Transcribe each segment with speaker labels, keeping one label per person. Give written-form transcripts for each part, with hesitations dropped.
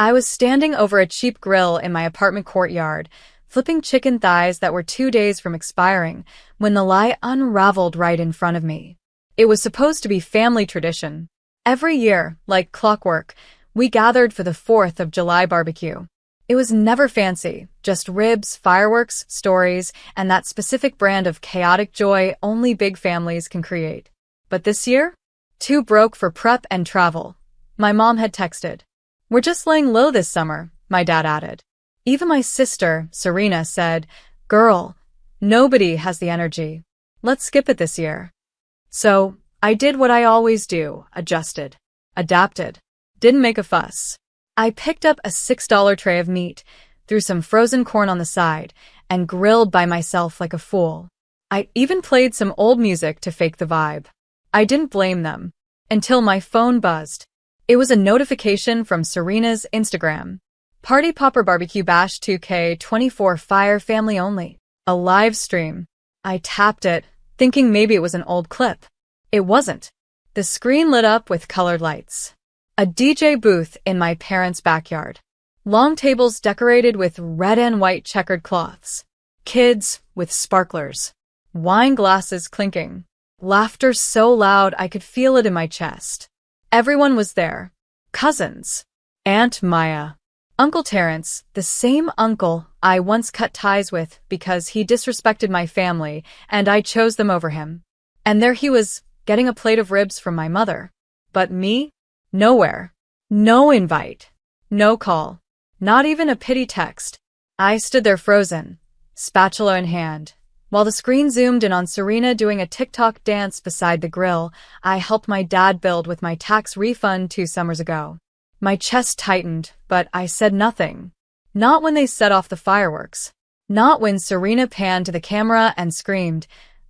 Speaker 1: I was standing over a cheap grill in my apartment courtyard, flipping chicken thighs that were 2 days from expiring, when the lie unraveled right in front of me. It was supposed to be family tradition. Every year, like clockwork, we gathered for the 4th of July barbecue. It was never fancy, just ribs, fireworks, stories, and that specific brand of chaotic joy only big families can create. But this year? Too broke for prep and travel. My mom had texted. "We're just laying low this summer," my dad added. Even my sister, Serena, said, "Girl, nobody has the energy. Let's skip it this year." So, I did what I always do, adjusted, adapted, didn't make a fuss. I picked up a $6 tray of meat, threw some frozen corn on the side, and grilled by myself like a fool. I even played some old music to fake the vibe. I didn't blame them. Until my phone buzzed. It was a notification from Serena's Instagram. Party Popper Barbecue Bash 2K24 Fire Family Only. A live stream. I tapped it, thinking maybe it was an old clip. It wasn't. The screen lit up with colored lights. A DJ booth in my parents' backyard. Long tables decorated with red and white checkered cloths. Kids with sparklers. Wine glasses clinking. Laughter so loud I could feel it in my chest. Everyone was there. Cousins. Aunt Maya. Uncle Terrence, the same uncle I once cut ties with because he disrespected my family and I chose them over him. And there he was, getting a plate of ribs from my mother. But me? Nowhere. No invite. No call. Not even a pity text. I stood there frozen, spatula in hand. While the screen zoomed in on Serena doing a TikTok dance beside the grill, I helped my dad build with my tax refund 2 summers ago. My chest tightened, but I said nothing. Not when they set off the fireworks. Not when Serena panned to the camera and screamed,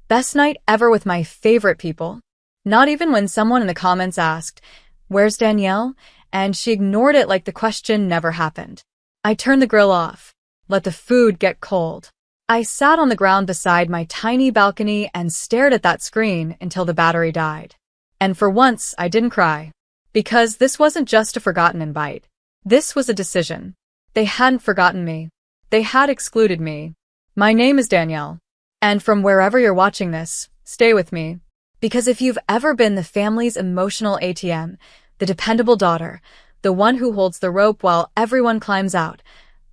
Speaker 1: "Best night ever with my favorite people." Not even when someone in the comments asked, "Where's Danielle?" and she ignored it like the question never happened. I turned the grill off. Let the food get cold. I sat on the ground beside my tiny balcony and stared at that screen until the battery died. And for once, I didn't cry. Because this wasn't just a forgotten invite. This was a decision. They hadn't forgotten me. They had excluded me. My name is Danielle. And from wherever you're watching this, stay with me. Because if you've ever been the family's emotional ATM, the dependable daughter, the one who holds the rope while everyone climbs out,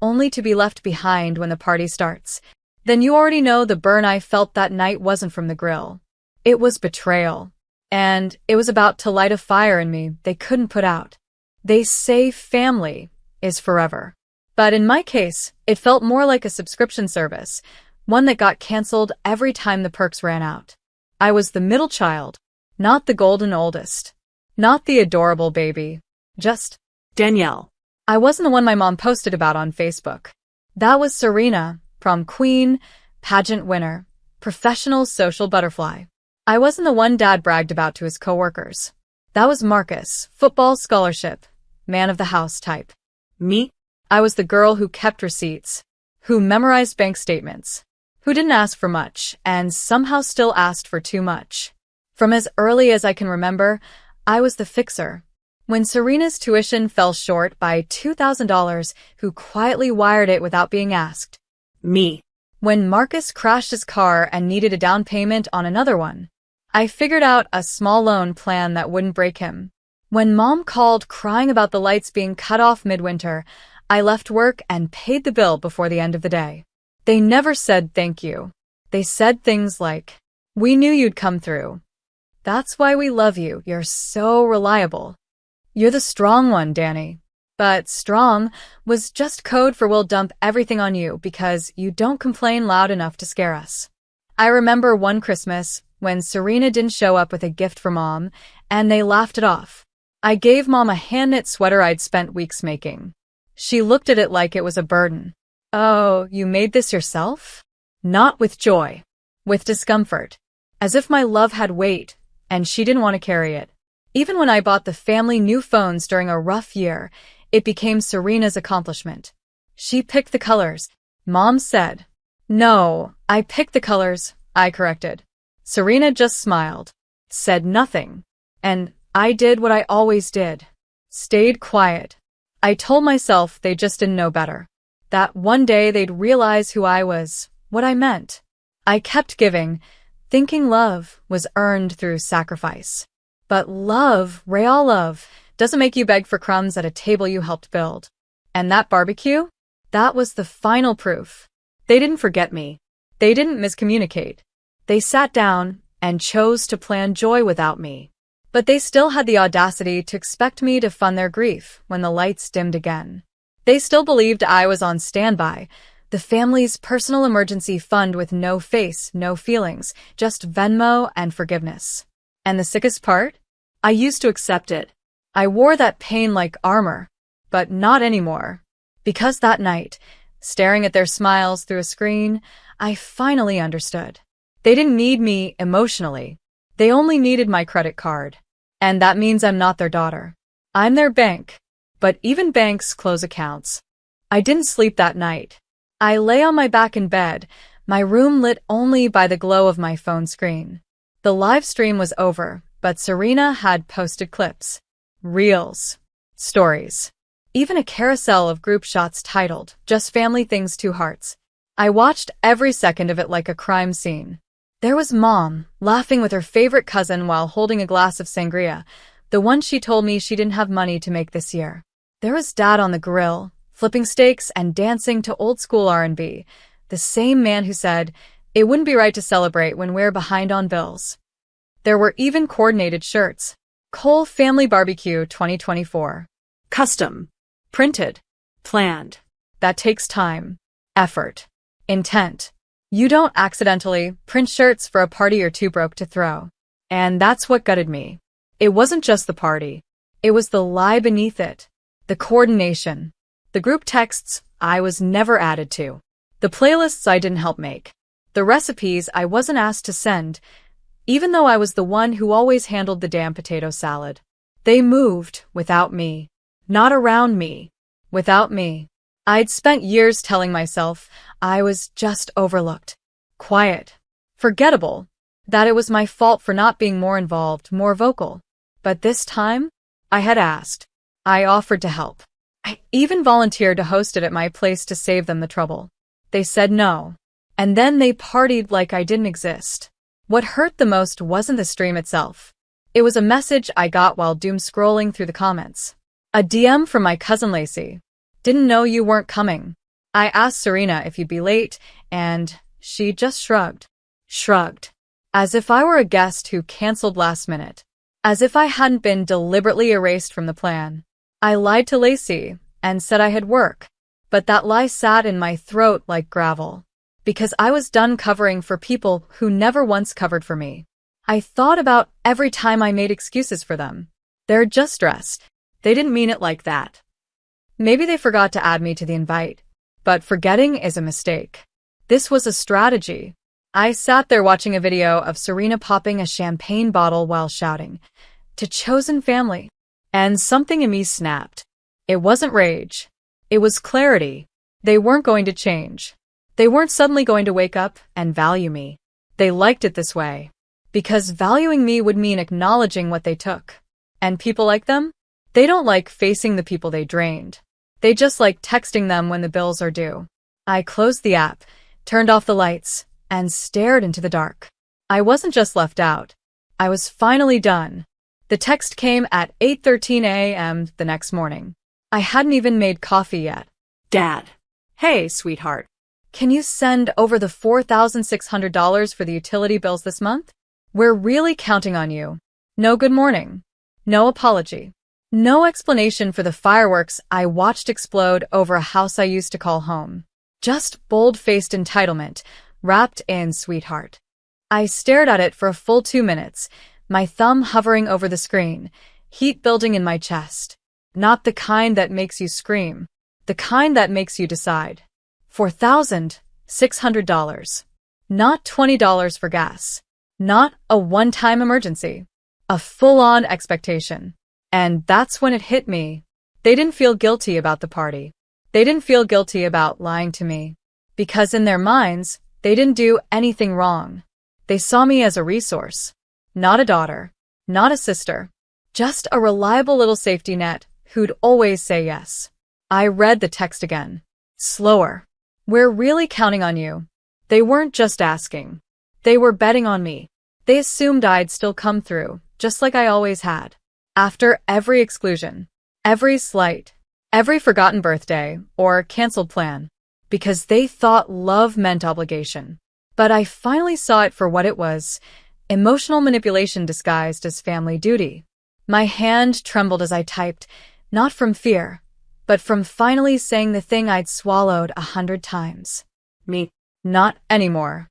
Speaker 1: only to be left behind when the party starts, then you already know the burn I felt that night wasn't from the grill. It was betrayal. And it was about to light a fire in me they couldn't put out. They say family is forever. But in my case, it felt more like a subscription service, one that got canceled every time the perks ran out. I was the middle child, not the golden oldest, not the adorable baby, just Danielle. I wasn't the one my mom posted about on Facebook. That was Serena, prom queen, pageant winner, professional social butterfly. I wasn't the one Dad bragged about to his coworkers. That was Marcus, football scholarship, man of the house type. Me? I was the girl who kept receipts, who memorized bank statements, who didn't ask for much and somehow still asked for too much. From as early as I can remember, I was the fixer. When Serena's tuition fell short by $2,000, who quietly wired it without being asked. Me. When Marcus crashed his car and needed a down payment on another one, I figured out a small loan plan that wouldn't break him. When Mom called crying about the lights being cut off midwinter, I left work and paid the bill before the end of the day. They never said thank you. They said things like, "We knew you'd come through. That's why we love you. You're so reliable. You're the strong one, Danny." But strong was just code for we'll dump everything on you because you don't complain loud enough to scare us. I remember one Christmas when Serena didn't show up with a gift for Mom, and they laughed it off. I gave Mom a hand-knit sweater I'd spent weeks making. She looked at it like it was a burden. "Oh, you made this yourself?" Not with joy. With discomfort. As if my love had weight, and she didn't want to carry it. Even when I bought the family new phones during a rough year, it became Serena's accomplishment. She picked the colors. Mom said, "No, I picked the colors," I corrected. Serena just smiled, said nothing, and I did what I always did. Stayed quiet. I told myself they just didn't know better. That one day they'd realize who I was, what I meant. I kept giving, thinking love was earned through sacrifice. But love, real love, doesn't make you beg for crumbs at a table you helped build. And that barbecue? That was the final proof. They didn't forget me. They didn't miscommunicate. They sat down and chose to plan joy without me. But they still had the audacity to expect me to fund their grief when the lights dimmed again. They still believed I was on standby, the family's personal emergency fund with no face, no feelings, just Venmo and forgiveness. And the sickest part? I used to accept it. I wore that pain like armor, but not anymore. Because that night, staring at their smiles through a screen, I finally understood. They didn't need me emotionally. They only needed my credit card. And that means I'm not their daughter. I'm their bank. But even banks close accounts. I didn't sleep that night. I lay on my back in bed, my room lit only by the glow of my phone screen. The live stream was over, but Serena had posted clips, reels, stories, even a carousel of group shots titled, "Just Family Things, Two Hearts." I watched every second of it like a crime scene. There was Mom, laughing with her favorite cousin while holding a glass of sangria, the one she told me she didn't have money to make this year. There was Dad on the grill, flipping steaks and dancing to old-school R&B, the same man who said, "It wouldn't be right to celebrate when we're behind on bills." There were even coordinated shirts. Cole Family Barbecue 2024. Custom. Printed. Planned. That takes time, effort, intent. You don't accidentally print shirts for a party you're too broke to throw. And that's what gutted me. It wasn't just the party. It was the lie beneath it. The coordination. The group texts I was never added to. The playlists I didn't help make. The recipes I wasn't asked to send, even though I was the one who always handled the damn potato salad. They moved without me. Not around me. Without me. I'd spent years telling myself I was just overlooked. Quiet. Forgettable. That it was my fault for not being more involved, more vocal. But this time, I had asked. I offered to help. I even volunteered to host it at my place to save them the trouble. They said no. And then they partied like I didn't exist. What hurt the most wasn't the stream itself. It was a message I got while doom scrolling through the comments. A DM from my cousin Lacey. "Didn't know you weren't coming. I asked Serena if you'd be late, and she just shrugged. Shrugged. As if I were a guest who canceled last minute. As if I hadn't been deliberately erased from the plan. I lied to Lacey and said I had work, but that lie sat in my throat like gravel. Because I was done covering for people who never once covered for me. I thought about every time I made excuses for them. They're just dressed. They didn't mean it like that. Maybe they forgot to add me to the invite. But forgetting is a mistake. This was a strategy. I sat there watching a video of Serena popping a champagne bottle while shouting, "To chosen family." And something in me snapped. It wasn't rage. It was clarity. They weren't going to change. They weren't suddenly going to wake up and value me. They liked it this way. Because valuing me would mean acknowledging what they took. And people like them? They don't like facing the people they drained. They just like texting them when the bills are due. I closed the app, turned off the lights, and stared into the dark. I wasn't just left out. I was finally done. The text came at 8:13 a.m. the next morning. I hadn't even made coffee yet. "Dad. Hey, sweetheart. Can you send over the $4,600 for the utility bills this month? We're really counting on you." No good morning. No apology. No explanation for the fireworks I watched explode over a house I used to call home. Just bold-faced entitlement, wrapped in sweetheart. I stared at it for a full 2 minutes, my thumb hovering over the screen, heat building in my chest. Not the kind that makes you scream. The kind that makes you decide. $4,600. Not $20 for gas. Not a one-time emergency. A full-on expectation. And that's when it hit me. They didn't feel guilty about the party. They didn't feel guilty about lying to me. Because in their minds, they didn't do anything wrong. They saw me as a resource. Not a daughter. Not a sister. Just a reliable little safety net who'd always say yes. I read the text again. Slower. We're really counting on you. They weren't just asking. They were betting on me. They assumed I'd still come through, just like I always had. After every exclusion, every slight, every forgotten birthday or canceled plan, because they thought love meant obligation. But I finally saw it for what it was, emotional manipulation disguised as family duty. My hand trembled as I typed, not from fear, but from finally saying the thing I'd swallowed 100 times. Me. Not anymore.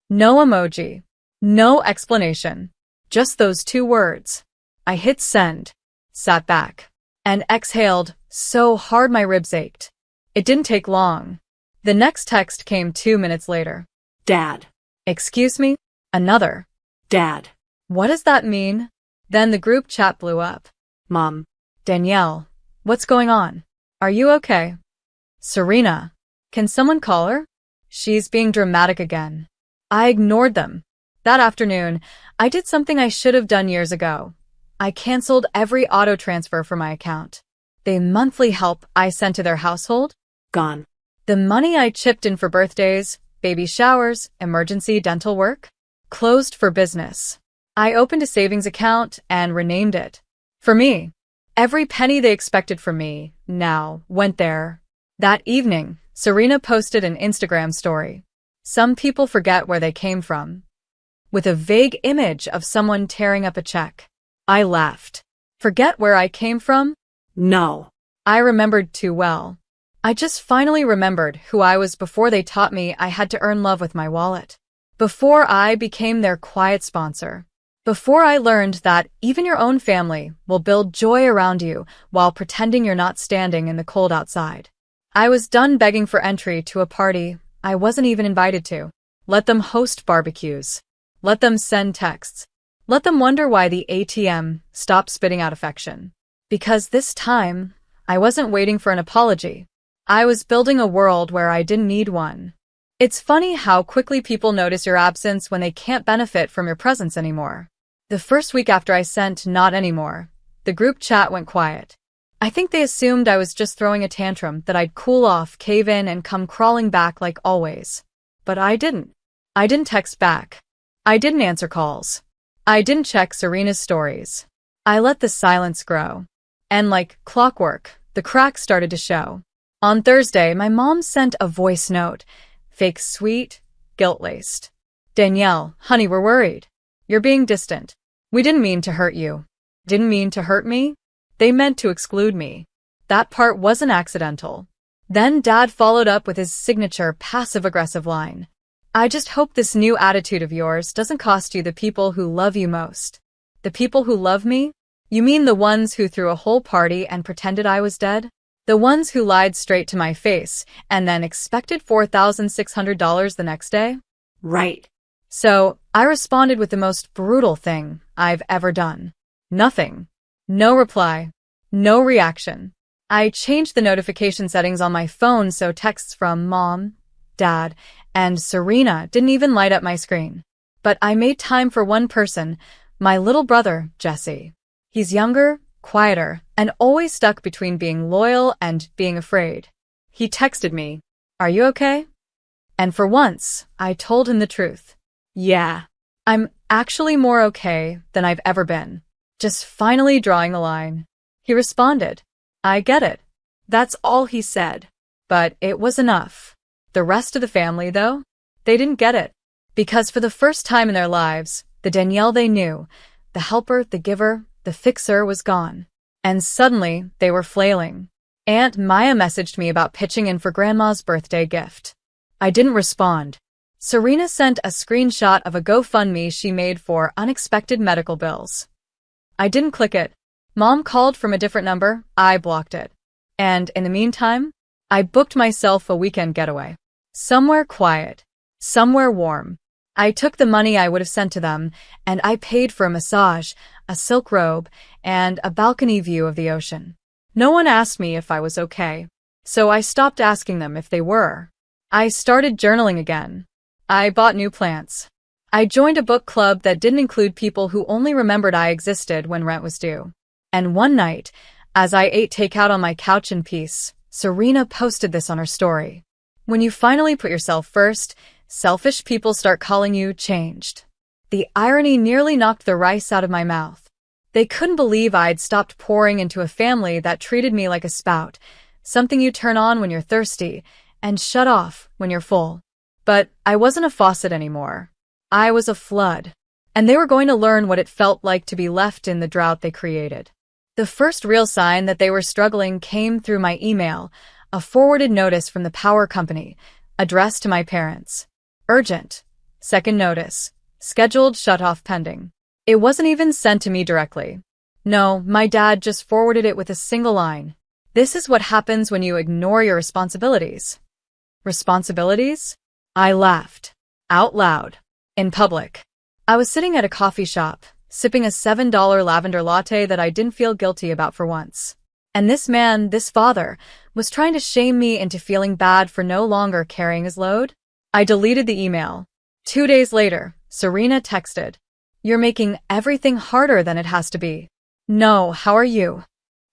Speaker 1: No emoji. No explanation. Just those 2 words. I hit send, sat back, and exhaled so hard my ribs ached. It didn't take long. The next text came 2 minutes later.
Speaker 2: Dad.
Speaker 1: Excuse me? Another.
Speaker 2: Dad.
Speaker 1: What does that mean? Then the group chat blew up.
Speaker 2: Mom.
Speaker 1: Danielle. What's going on? Are you okay? Serena. Can someone call her? She's being dramatic again. I ignored them. That afternoon, I did something I should have done years ago. I canceled every auto transfer for my account. The monthly help I sent to their household?
Speaker 2: Gone.
Speaker 1: The money I chipped in for birthdays, baby showers, emergency dental work? Closed for business. I opened a savings account and renamed it. For me. Every penny they expected from me, now, went there. That evening, Serena posted an Instagram story. Some people forget where they came from. With a vague image of someone tearing up a check. I laughed. Forget where I came from?
Speaker 2: No.
Speaker 1: I remembered too well. I just finally remembered who I was before they taught me I had to earn love with my wallet. Before I became their quiet sponsor. Before I learned that even your own family will build joy around you while pretending you're not standing in the cold outside. I was done begging for entry to a party I wasn't even invited to. Let them host barbecues. Let them send texts. Let them wonder why the ATM stopped spitting out affection. Because this time, I wasn't waiting for an apology. I was building a world where I didn't need one. It's funny how quickly people notice your absence when they can't benefit from your presence anymore. The first week after I sent not anymore, the group chat went quiet. I think they assumed I was just throwing a tantrum, that I'd cool off, cave in, and come crawling back like always. But I didn't. I didn't text back. I didn't answer calls. I didn't check Serena's stories. I let the silence grow. And like clockwork, the cracks started to show. On Thursday, my mom sent a voice note. Fake sweet, guilt-laced. Danielle, honey, we're worried. You're being distant. We didn't mean to hurt you. Didn't mean to hurt me. They meant to exclude me. That part wasn't accidental. Then Dad followed up with his signature passive-aggressive line. I just hope this new attitude of yours doesn't cost you the people who love you most. The people who love me? You mean the ones who threw a whole party and pretended I was dead? The ones who lied straight to my face and then expected $4,600 the next day?
Speaker 2: Right.
Speaker 1: So, I responded with the most brutal thing I've ever done. Nothing. No reply. No reaction. I changed the notification settings on my phone so texts from Mom, Dad, and Serena didn't even light up my screen. But I made time for one person, my little brother, Jesse. He's younger, quieter, and always stuck between being loyal and being afraid. He texted me, "Are you okay?" And for once, I told him the truth. Yeah, I'm actually more okay than I've ever been. Just finally drawing the line. He responded, "I get it." That's all he said. But it was enough. The rest of the family, though, they didn't get it. Because for the first time in their lives, the Danielle they knew, the helper, the giver, the fixer was gone. And suddenly, they were flailing. Aunt Maya messaged me about pitching in for Grandma's birthday gift. I didn't respond. Serena sent a screenshot of a GoFundMe she made for unexpected medical bills. I didn't click it. Mom called from a different number. I blocked it. And in the meantime, I booked myself a weekend getaway. Somewhere quiet. Somewhere warm. I took the money I would have sent to them, and I paid for a massage, a silk robe, and a balcony view of the ocean. No one asked me if I was okay, so I stopped asking them if they were. I started journaling again. I bought new plants. I joined a book club that didn't include people who only remembered I existed when rent was due. And one night, As I ate takeout on my couch in peace, Serena posted this on her story. When you finally put yourself first, selfish people start calling you changed. The irony nearly knocked the rice out of my mouth. They couldn't believe I'd stopped pouring into a family that treated me like a spout, something you turn on when you're thirsty and shut off when you're full. But I wasn't a faucet anymore. I was a flood. And they were going to learn what it felt like to be left in the drought they created. The first real sign that they were struggling came through my email, a forwarded notice from the power company, addressed to my parents. Urgent. Second notice. Scheduled shut-off pending. It wasn't even sent to me directly. No, my dad just forwarded it with a single line. This is what happens when you ignore your responsibilities. Responsibilities? I laughed. Out loud. In public. I was sitting at a coffee shop, sipping a $7 lavender latte that I didn't feel guilty about for once. And this man, this father, was trying to shame me into feeling bad for no longer carrying his load. I deleted the email. 2 days later, Serena texted, "You're making everything harder than it has to be." No, how are you?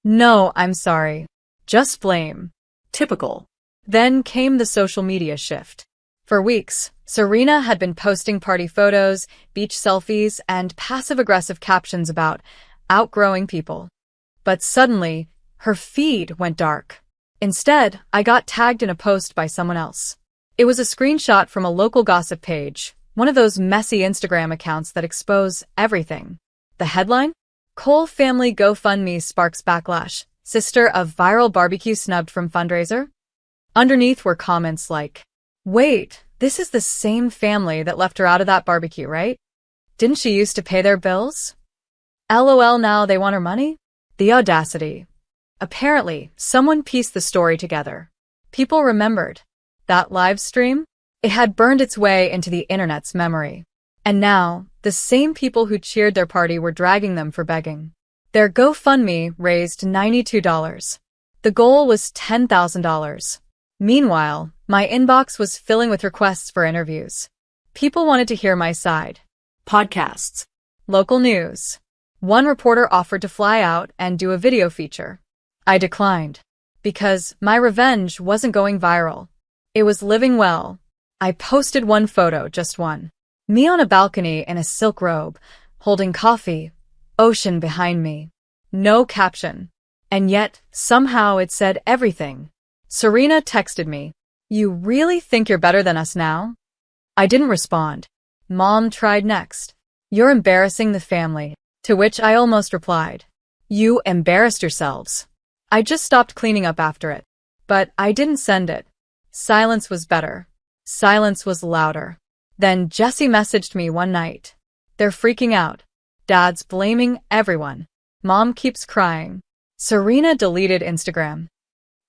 Speaker 1: No, I'm sorry. Just blame.
Speaker 2: Typical.
Speaker 1: Then came the social media shift. For weeks, Serena had been posting party photos, beach selfies, and passive-aggressive captions about outgrowing people. But suddenly, her feed went dark. Instead, I got tagged in a post by someone else. It was a screenshot from a local gossip page, one of those messy Instagram accounts that expose everything. The headline? Cole family GoFundMe sparks backlash. Sister of viral barbecue snubbed from fundraiser? Underneath were comments like, "Wait, this is the same family that left her out of that barbecue, right? Didn't she used to pay their bills? LOL, now they want her money?" The audacity. Apparently, someone pieced the story together. People remembered. That live stream? It had burned its way into the internet's memory. And now, the same people who cheered their party were dragging them for begging. Their GoFundMe raised $92. The goal was $10,000. Meanwhile, my inbox was filling with requests for interviews. People wanted to hear my side.
Speaker 2: Podcasts.
Speaker 1: Local news. One reporter offered to fly out and do a video feature. I declined. Because my revenge wasn't going viral. It was living well. I posted one photo, just one. Me on a balcony in a silk robe, holding coffee, ocean behind me. No caption. And yet, somehow it said everything. Serena texted me, "You really think you're better than us now?" I didn't respond. Mom tried next. "You're embarrassing the family." To which I almost replied, "You embarrassed yourselves." I just stopped cleaning up after it. But I didn't send it. Silence was better. Silence was louder. Then Jesse messaged me one night. "They're freaking out. Dad's blaming everyone. Mom keeps crying." Serena deleted Instagram.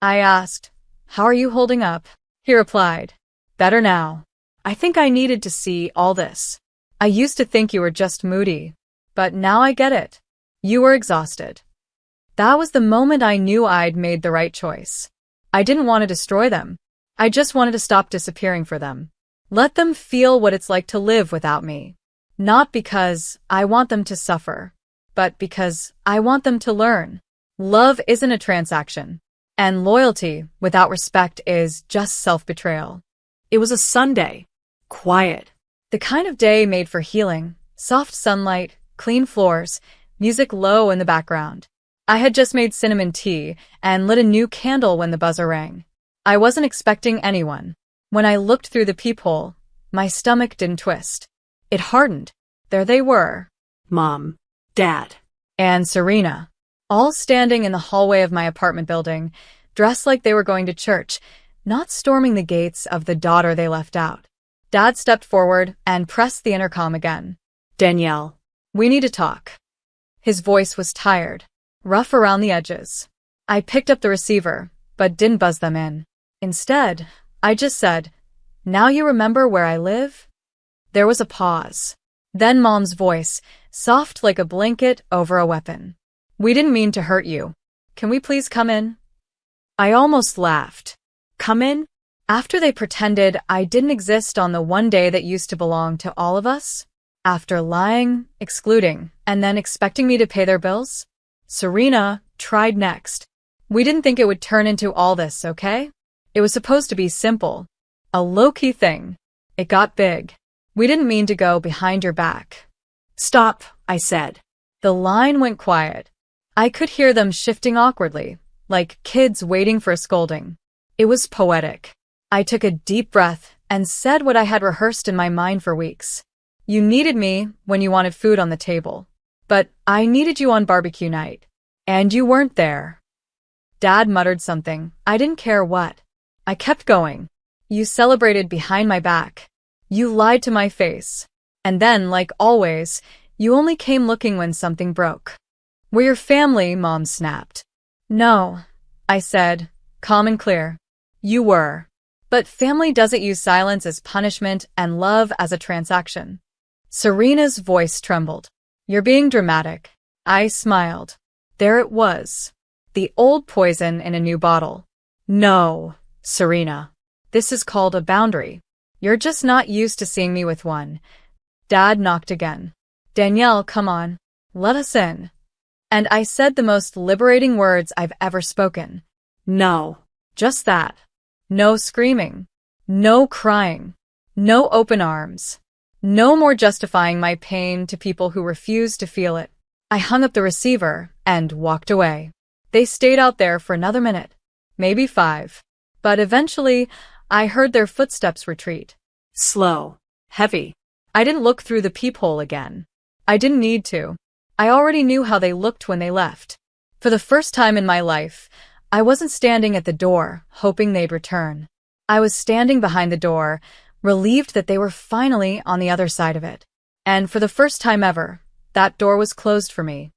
Speaker 1: I asked, "How are you holding up?" He replied, "Better now. I think I needed to see all this. I used to think you were just moody. But now I get it. You were exhausted." That was the moment I knew I'd made the right choice. I didn't want to destroy them. I just wanted to stop disappearing for them. Let them feel what it's like to live without me. Not because I want them to suffer, but because I want them to learn. Love isn't a transaction. And loyalty without respect is just self-betrayal.
Speaker 2: It was a Sunday. Quiet.
Speaker 1: The kind of day made for healing. Soft sunlight, clean floors, music low in the background. I had just made cinnamon tea and lit a new candle when the buzzer rang. I wasn't expecting anyone. When I looked through the peephole, my stomach didn't twist. It hardened. There they were.
Speaker 2: Mom. Dad.
Speaker 1: And Serena. All standing in the hallway of my apartment building, dressed like they were going to church, not storming the gates of the daughter they left out. Dad stepped forward and pressed the intercom again.
Speaker 2: "Danielle.
Speaker 1: We need to talk." His voice was tired, rough around the edges. I picked up the receiver, but didn't buzz them in. Instead, I just said, "Now you remember where I live?" There was a pause. Then Mom's voice, soft like a blanket over a weapon. "We didn't mean to hurt you. Can we please come in?" I almost laughed. Come in? After they pretended I didn't exist on the one day that used to belong to all of us? After lying, excluding, and then expecting me to pay their bills? Serena, tried next. We didn't think it would turn into all this, okay? It was supposed to be simple. A low-key thing. It got big. We didn't mean to go behind your back.
Speaker 2: Stop, I said.
Speaker 1: The line went quiet. I could hear them shifting awkwardly, like kids waiting for a scolding. It was poetic. I took a deep breath and said what I had rehearsed in my mind for weeks. You needed me when you wanted food on the table. But I needed you on barbecue night. And you weren't there. Dad muttered something. I didn't care what. I kept going. You celebrated behind my back. You lied to my face. And then, like always, you only came looking when something broke. We're your family, Mom snapped. No, I said, calm and clear. You were. But family doesn't use silence as punishment and love as a transaction. Serena's voice trembled. You're being dramatic. I smiled. There it was. The old poison in a new bottle. No, Serena. This is called a boundary. You're just not used to seeing me with one. Dad knocked again. Danielle, come on. Let us in. And I said the most liberating words I've ever spoken.
Speaker 2: No.
Speaker 1: Just that. No screaming. No crying. No open arms. No more justifying my pain to people who refuse to feel it. I hung up the receiver and walked away. They stayed out there for another minute, maybe 5. But eventually, I heard their footsteps retreat.
Speaker 2: Slow. Heavy.
Speaker 1: I didn't look through the peephole again. I didn't need to. I already knew how they looked when they left. For the first time in my life, I wasn't standing at the door, hoping they'd return. I was standing behind the door, relieved that they were finally on the other side of it. And for the first time ever, that door was closed for me.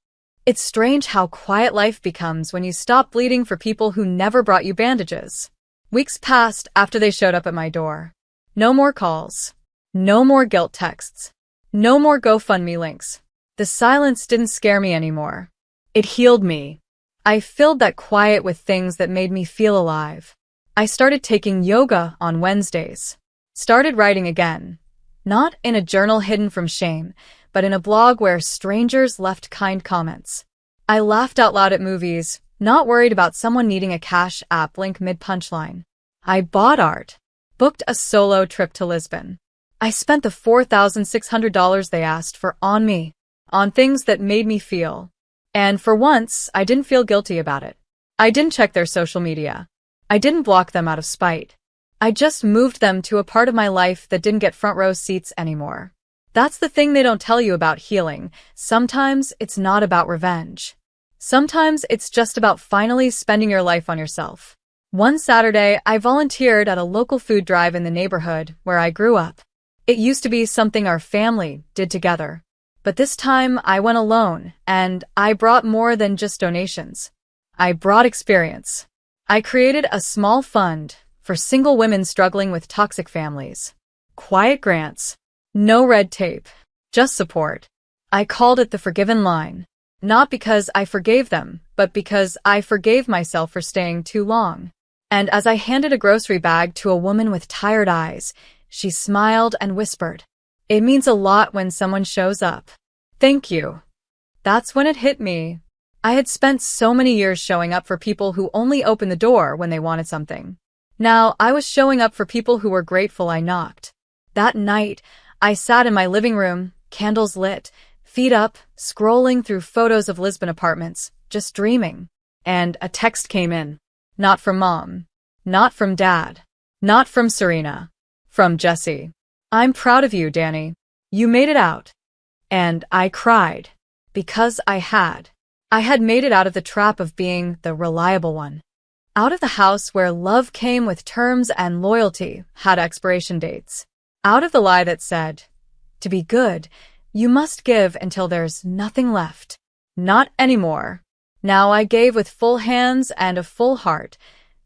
Speaker 1: It's strange how quiet life becomes when you stop bleeding for people who never brought you bandages. Weeks passed after they showed up at my door. No more calls. No more guilt texts. No more GoFundMe links. The silence didn't scare me anymore. It healed me. I filled that quiet with things that made me feel alive. I started taking yoga on Wednesdays. Started writing again. Not in a journal hidden from shame, but in a blog where strangers left kind comments. I laughed out loud at movies, not worried about someone needing a Cash App link mid-punchline. I bought art. Booked a solo trip to Lisbon. I spent the $4,600 they asked for on me, on things that made me feel. And for once, I didn't feel guilty about it. I didn't check their social media. I didn't block them out of spite. I just moved them to a part of my life that didn't get front row seats anymore. That's the thing they don't tell you about healing. Sometimes it's not about revenge. Sometimes it's just about finally spending your life on yourself. One Saturday, I volunteered at a local food drive in the neighborhood where I grew up. It used to be something our family did together. But this time, I went alone, and I brought more than just donations. I brought experience. I created a small fund for single women struggling with toxic families. Quiet grants. No red tape. Just support. I called it the Forgiven Line. Not because I forgave them, but because I forgave myself for staying too long. And as I handed a grocery bag to a woman with tired eyes, she smiled and whispered, "It means a lot when someone shows up. Thank you." That's when it hit me. I had spent so many years showing up for people who only opened the door when they wanted something. Now I was showing up for people who were grateful I knocked. That night, I sat in my living room, candles lit, feet up, scrolling through photos of Lisbon apartments, just dreaming. And a text came in. Not from Mom. Not from Dad. Not from Serena. From Jesse. "I'm proud of you, Danny. You made it out." And I cried. Because I had. I had made it out of the trap of being the reliable one. Out of the house where love came with terms and loyalty had expiration dates. Out of the lie that said, to be good, you must give until there's nothing left. Not anymore. Now I gave with full hands and a full heart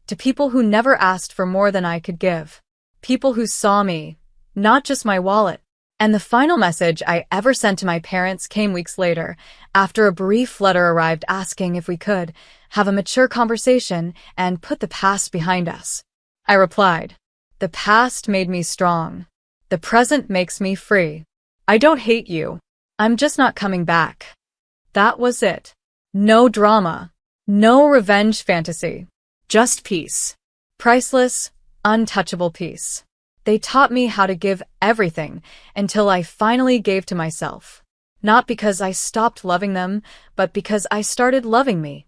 Speaker 1: to people who never asked for more than I could give. People who saw me, not just my wallet. And the final message I ever sent to my parents came weeks later, after a brief letter arrived asking if we could have a mature conversation and put the past behind us. I replied, "The past made me strong. The present makes me free. I don't hate you. I'm just not coming back." That was it. No drama. No revenge fantasy.
Speaker 2: Just peace.
Speaker 1: Priceless, untouchable peace. They taught me how to give everything until I finally gave to myself. Not because I stopped loving them, but because I started loving me.